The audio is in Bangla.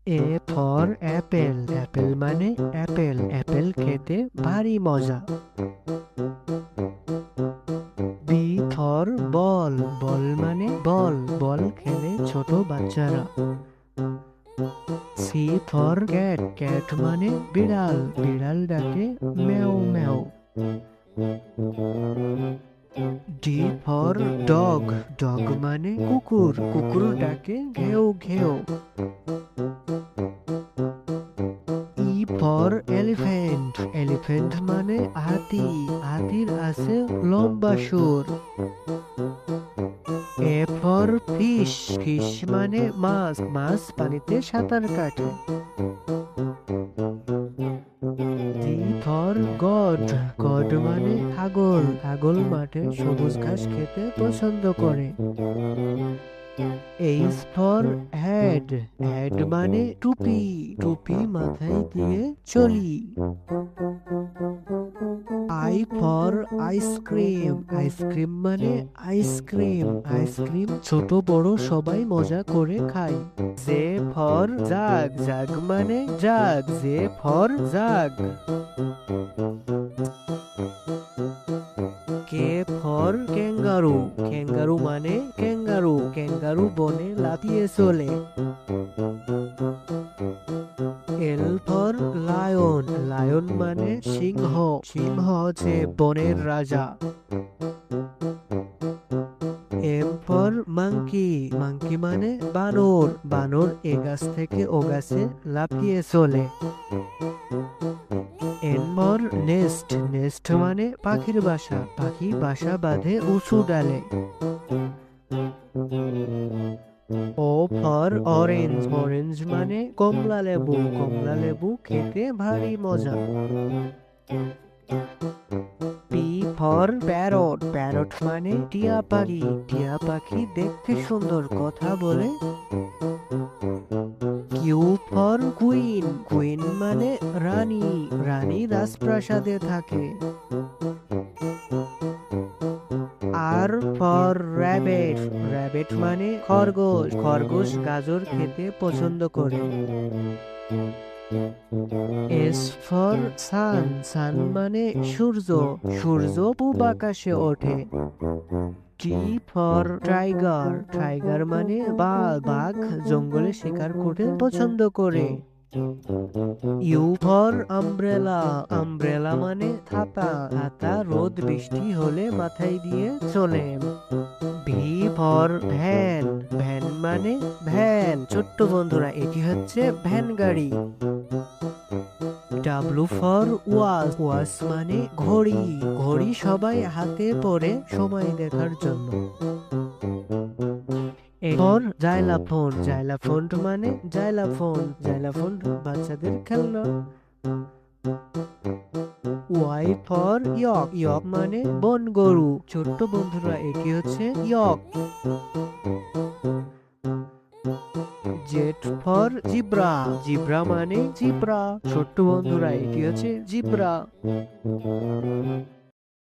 এ ফর অ্যাপেল, অ্যাপেল মানে অ্যাপেল, অ্যাপেল খেতে ভারী মজা। বি ফর বল, বল মানে বল, বল খেলে ছোট বাচ্চারা। সি ফর ক্যাট, ক্যাট মানে বিড়াল, বিড়াল ডাকে ম্যাও ম্যাও। ডি ফর ডগ, ডগ মানে কুকুর, কুকুর ডাকে ঘেউ ঘেউ। ই ফর এলিফ্যান্ট, এলিফ্যান্ট মানে হাতি, হাতির আছে লম্বা সুর। এ ফর ফিশ, ফিশ মানে মাছ, মাছ পানিতে সাঁতার কাটে। জি ফর গড, গড মানে ছাগল, ছাগল মাঠে সবুজ ঘাস খেতে পছন্দ করে। এইচ ফর হেড, হেড মানে টুপি, টুপি মাথায় দিয়ে চলি। আই ফর আইসক্রিম, আইসক্রিম মানে আইসক্রিম, আইসক্রিম ছোট বড় সবাই মজা করে খায়। জে ফর জাগ, জাগ মানে jug, J for jug. K for kangaroo, kangaroo মানে ক্যাঙ্গারু, ক্যাঙ্গারু বনে লাফিয়ে চলে। এল ফর লায়ন, লায়ন মানে সিংহ, সিংহ যে বনের রাজা। এম ফর মাংকি, মাংকি মানে বানর, বানর এ গাছ থেকে ও গাছে লাফিয়ে চলে। এন ফর নেস্ট, নেস্ট মানে পাখির বাসা, পাখি বাসা বাঁধে উঁচু ডালে। ও ফর অরেঞ্জ, অরেঞ্জ মানে কমলা লেবু, কমলা লেবু খেতে ভারী মজা। পি ফর প্যারট, প্যারট মানে টিয়া পাখি, টিয়া পাখি দেখতে সুন্দর, কথা বলে। কিউ ফর কুইন, কুইন মানে রানী, রানী রাজপ্রাসাদে থাকে। আর ফর র্যাবেট, র্যাবেট মানে খরগোশ, খরগোশ গাজর খেতে পছন্দ করে। এস ফর সান, সান মানে সূর্য, সূর্য পূব আকাশে ওঠে। টি ফর টাইগার, টাইগার মানে বাঘ, বাঘ জঙ্গলে শিকার করতে পছন্দ করে। ইউ ফর আমব্রেলা, আমব্রেলা মানে ছাতা, ছাতা রোদ বৃষ্টি হলে মাথায় দিয়ে চলে। ভি ফর ভ্যান, ভ্যান মানে ভ্যান, ছোট্ট বন্ধুরা এটি হচ্ছে ভ্যান গাড়ি। ডাব্লু ফর ওয়াচ, ওয়াচ মানে ঘড়ি, ঘড়ি সবাই হাতে পরে সময় দেখার জন্য। এ ফর জাইলাফোন, জাইলাফোন মানে জাইলাফোন, জাইলাফোন বাচ্চাদের খেলনা। ওয়াই ফর ইয়ক, ইয়ক মানে বন গরু, ছোট্ট বন্ধুরা এটি হচ্ছে ইয়ক। জেড ফর জিব্রা, জিব্রা মানে জিব্রা, ছোট্ট বন্ধুরা এটি হচ্ছে জিব্রা।